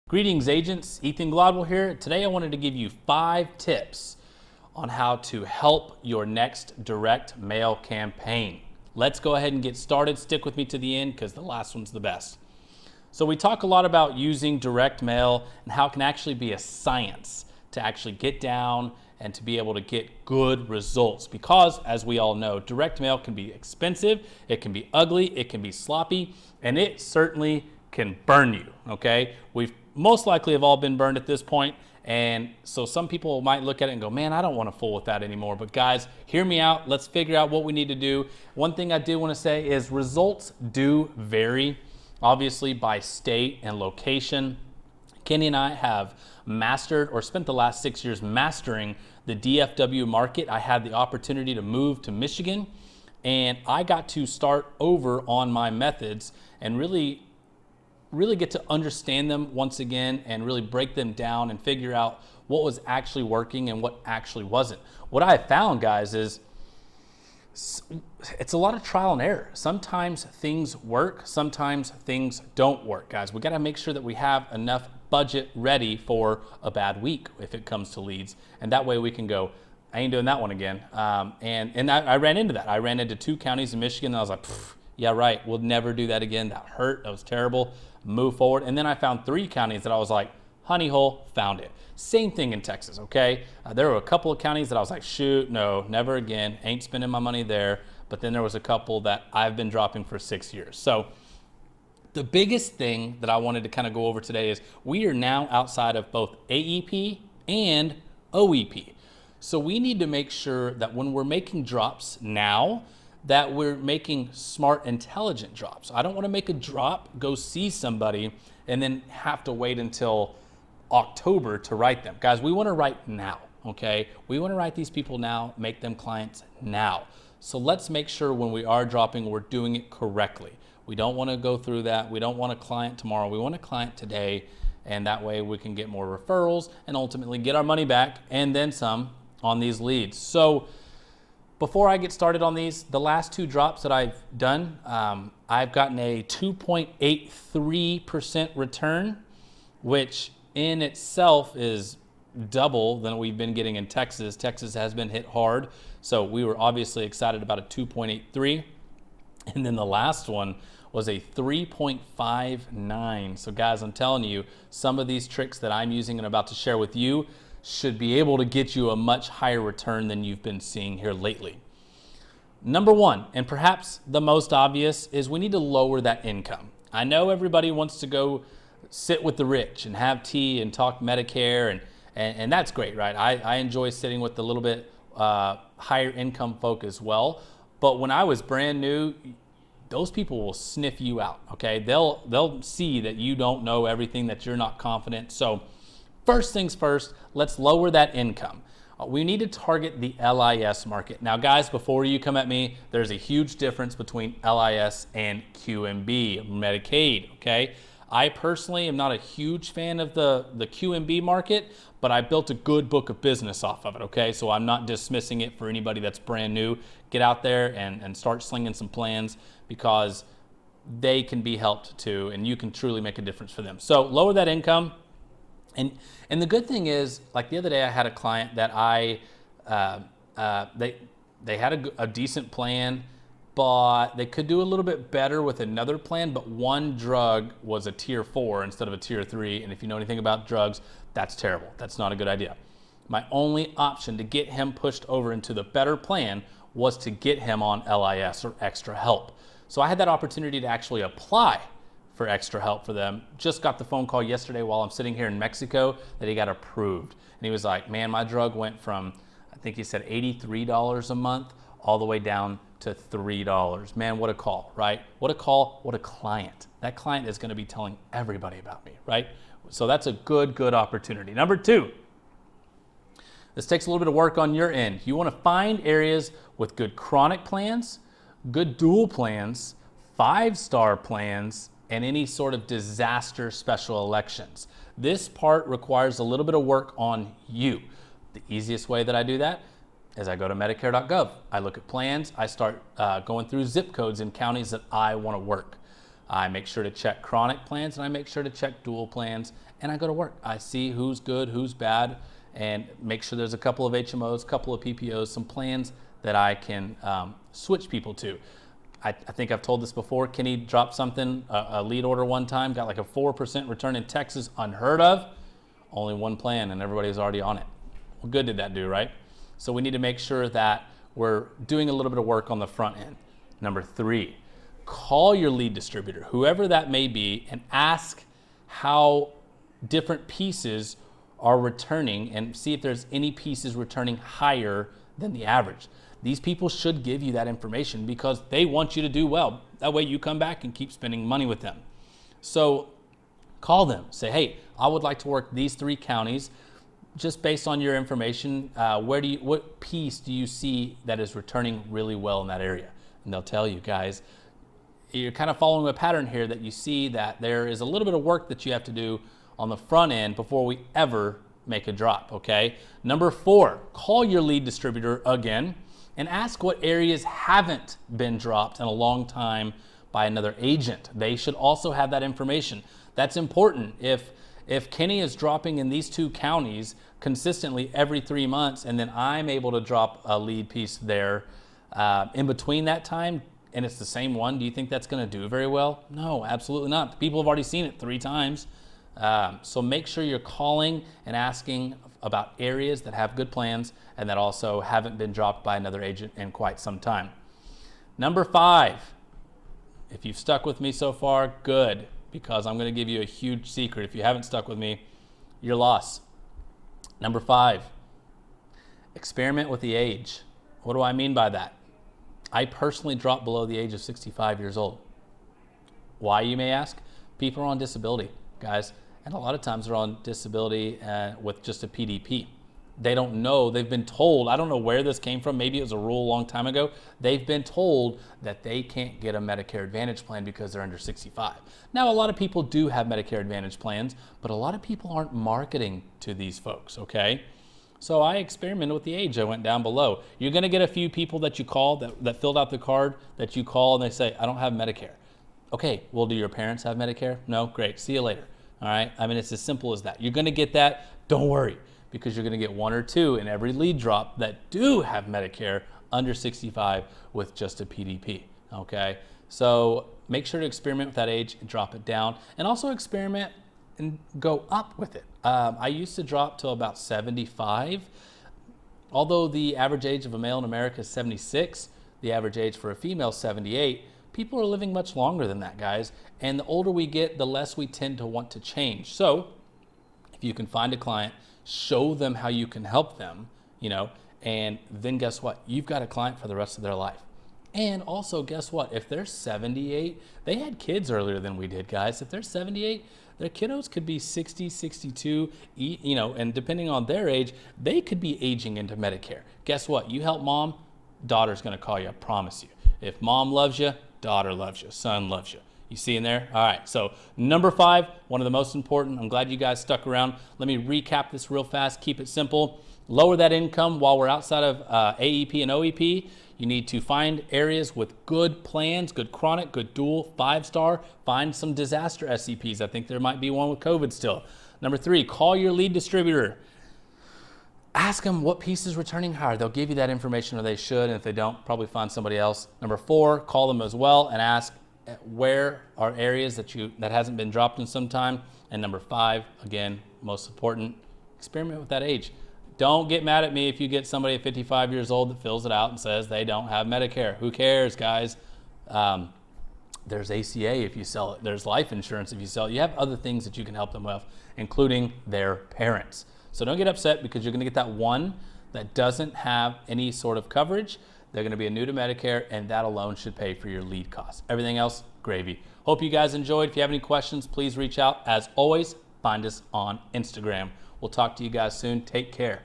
Greetings agents, Ethan Gladwell here. Today I wanted to give you 5 tips on how to help your next direct mail campaign. Let's go ahead and get started. Stick with me to the end because the last one's the best. So we talk a lot about using direct mail and how it can actually be a science to actually get down and to be able to get good results because, as we all know, direct mail can be expensive, it can be ugly, it can be sloppy, and it certainly can burn you, okay? We've most likely have all been burned at this point, and so some people might look at it and go, man, I don't want to fool with that anymore. But guys, hear me out. Let's figure out what we need to do. One thing I do want to say is results do vary, obviously, by state and location. Kenny and I have mastered or spent the last 6 years mastering the DFW market. I had the opportunity to move to Michigan, and I got to start over on my methods and really get to understand them once again and really break them down and figure out what was actually working and what actually wasn't. What I found, guys, is it's a lot of trial and error. Sometimes things work, sometimes things don't work, guys. We got to make sure that we have enough budget ready for a bad week if it comes to leads, and that way we can go, I ain't doing that one again. And I ran into that. I ran into 2 counties in Michigan, and I was like, yeah, right, we'll never do that again. That hurt, that was terrible. Move forward. And then I found 3 counties that I was like, honey hole, found it. Same thing in Texas, okay? There were a couple of counties that I was like, shoot, no, never again, ain't spending my money there. But then there was a couple that I've been dropping for 6 years. So the biggest thing that I wanted to kind of go over today is we are now outside of both AEP and OEP. So we need to make sure that when we're making drops now, that we're making smart, intelligent drops. I don't want to make a drop, go see somebody, and then have to wait until October to write them. Guys, we want to write now, okay? We want to write these people now, make them clients now. So let's make sure when we are dropping, we're doing it correctly. We don't want to go through that. We don't want a client tomorrow. We want a client today, and that way we can get more referrals and ultimately get our money back and then some on these leads. So before I get started on these, the last 2 drops that I've done, I've gotten a 2.83% return, which in itself is double than we've been getting in Texas. Texas has been hit hard, so we were obviously excited about a 2.83. And then the last one was a 3.59. So guys, I'm telling you, some of these tricks that I'm using and about to share with you should be able to get you a much higher return than you've been seeing here lately. Number 1, and perhaps the most obvious, is we need to lower that income. I know everybody wants to go sit with the rich and have tea and talk Medicare, and that's great, right? I enjoy sitting with a little bit higher income folk as well. But when I was brand new, those people will sniff you out, okay? They'll see that you don't know everything, that you're not confident. So first things first, let's lower that income. We need to target the LIS market. Now guys, before you come at me, there's a huge difference between LIS and QMB, Medicaid, okay? I personally am not a huge fan of the QMB market, but I built a good book of business off of it, okay? So I'm not dismissing it for anybody that's brand new. Get out there and start slinging some plans because they can be helped too, and you can truly make a difference for them. So lower that income. And the good thing is, like the other day I had a client that they had a decent plan, but they could do a little bit better with another plan, but one drug was a tier 4 instead of a tier 3. And if you know anything about drugs, that's terrible. That's not a good idea. My only option to get him pushed over into the better plan was to get him on LIS or extra help. So I had that opportunity to actually apply for extra help for them. Just got the phone call yesterday while I'm sitting here in Mexico that he got approved. And he was like, man, my drug went from, I think he said $83 a month all the way down to $3. Man, what a call, right? What a call, what a client. That client is gonna be telling everybody about me, right? So that's a good opportunity. Number 2, this takes a little bit of work on your end. You wanna find areas with good chronic plans, good dual plans, 5-star plans, and any sort of disaster special elections. This part requires a little bit of work on you. The easiest way that I do that is I go to Medicare.gov. I look at plans. I start going through zip codes in counties that I want to work. I make sure to check chronic plans, and I make sure to check dual plans, and I go to work. I see who's good, who's bad, and make sure there's a couple of HMOs, a couple of PPOs, some plans that I can switch people to. I think I've told this before. Kenny dropped something, a lead order one time, got like a 4% return in Texas, unheard of. Only one plan, and everybody's already on it. What good did that do, right? So we need to make sure that we're doing a little bit of work on the front end. Number 3, call your lead distributor, whoever that may be, and ask how different pieces are returning and see if there's any pieces returning higher than the average. These people should give you that information because they want you to do well. That way you come back and keep spending money with them. So call them, say, hey, I would like to work these 3 counties. Just based on your information, what piece do you see that is returning really well in that area? And they'll tell you, guys, you're kind of following a pattern here that you see that there is a little bit of work that you have to do on the front end before we ever make a drop, okay? Number 4, call your lead distributor again and ask what areas haven't been dropped in a long time by another agent. They should also have that information. That's important. If Kenny is dropping in these 2 counties consistently every 3 months, and then I'm able to drop a lead piece there in between that time, and it's the same one, do you think that's gonna do very well? No, absolutely not. People have already seen it 3 times. So make sure you're calling and asking about areas that have good plans and that also haven't been dropped by another agent in quite some time. Number 5, if you've stuck with me so far, good, because I'm going to give you a huge secret. If you haven't stuck with me, you're lost. Number 5, experiment with the age. What do I mean by that? I personally dropped below the age of 65 years old. Why, you may ask? People are on disability, guys. And a lot of times they're on disability with just a PDP. They don't know, they've been told, I don't know where this came from, maybe it was a rule a long time ago, they've been told that they can't get a Medicare Advantage plan because they're under 65. Now, a lot of people do have Medicare Advantage plans, but a lot of people aren't marketing to these folks, okay? So I experimented with the age. I went down below. You're gonna get a few people that you call that filled out the card that you call and they say, I don't have Medicare. Okay, well, do your parents have Medicare? No, great, see you later. All right, I mean, it's as simple as that. You're gonna get that, don't worry, because you're gonna get 1 or 2 in every lead drop that do have Medicare under 65 with just a PDP, okay? So make sure to experiment with that age and drop it down, and also experiment and go up with it. I used to drop till about 75. Although the average age of a male in America is 76, the average age for a female is 78, people are living much longer than that, guys. And the older we get, the less we tend to want to change. So if you can find a client, show them how you can help them, and then guess what? You've got a client for the rest of their life. And also, guess what? If they're 78, they had kids earlier than we did, guys. If they're 78, their kiddos could be 60, 62, and depending on their age, they could be aging into Medicare. Guess what? You help mom, daughter's gonna call you, I promise you. If mom loves you, daughter loves you, son loves you. You see in there? All right, so number 5, one of the most important. I'm glad you guys stuck around. Let me recap this real fast, keep it simple. Lower that income while we're outside of AEP and OEP. You need to find areas with good plans, good chronic, good dual, 5-star. Find some disaster SEPs. I think there might be one with COVID still. Number 3, call your lead distributor. Ask them what piece is returning higher. They'll give you that information, or they should, and if they don't, probably find somebody else. Number 4, call them as well and ask where are areas that hasn't been dropped in some time. And number 5, again, most important, experiment with that age. Don't get mad at me if you get somebody at 55 years old that fills it out and says they don't have Medicare. Who cares, guys? There's ACA if you sell it. There's life insurance if you sell it. You have other things that you can help them with, including their parents. So don't get upset because you're going to get that one that doesn't have any sort of coverage. They're going to be new to Medicare, and that alone should pay for your lead costs. Everything else, gravy. Hope you guys enjoyed. If you have any questions, please reach out. As always, find us on Instagram. We'll talk to you guys soon. Take care.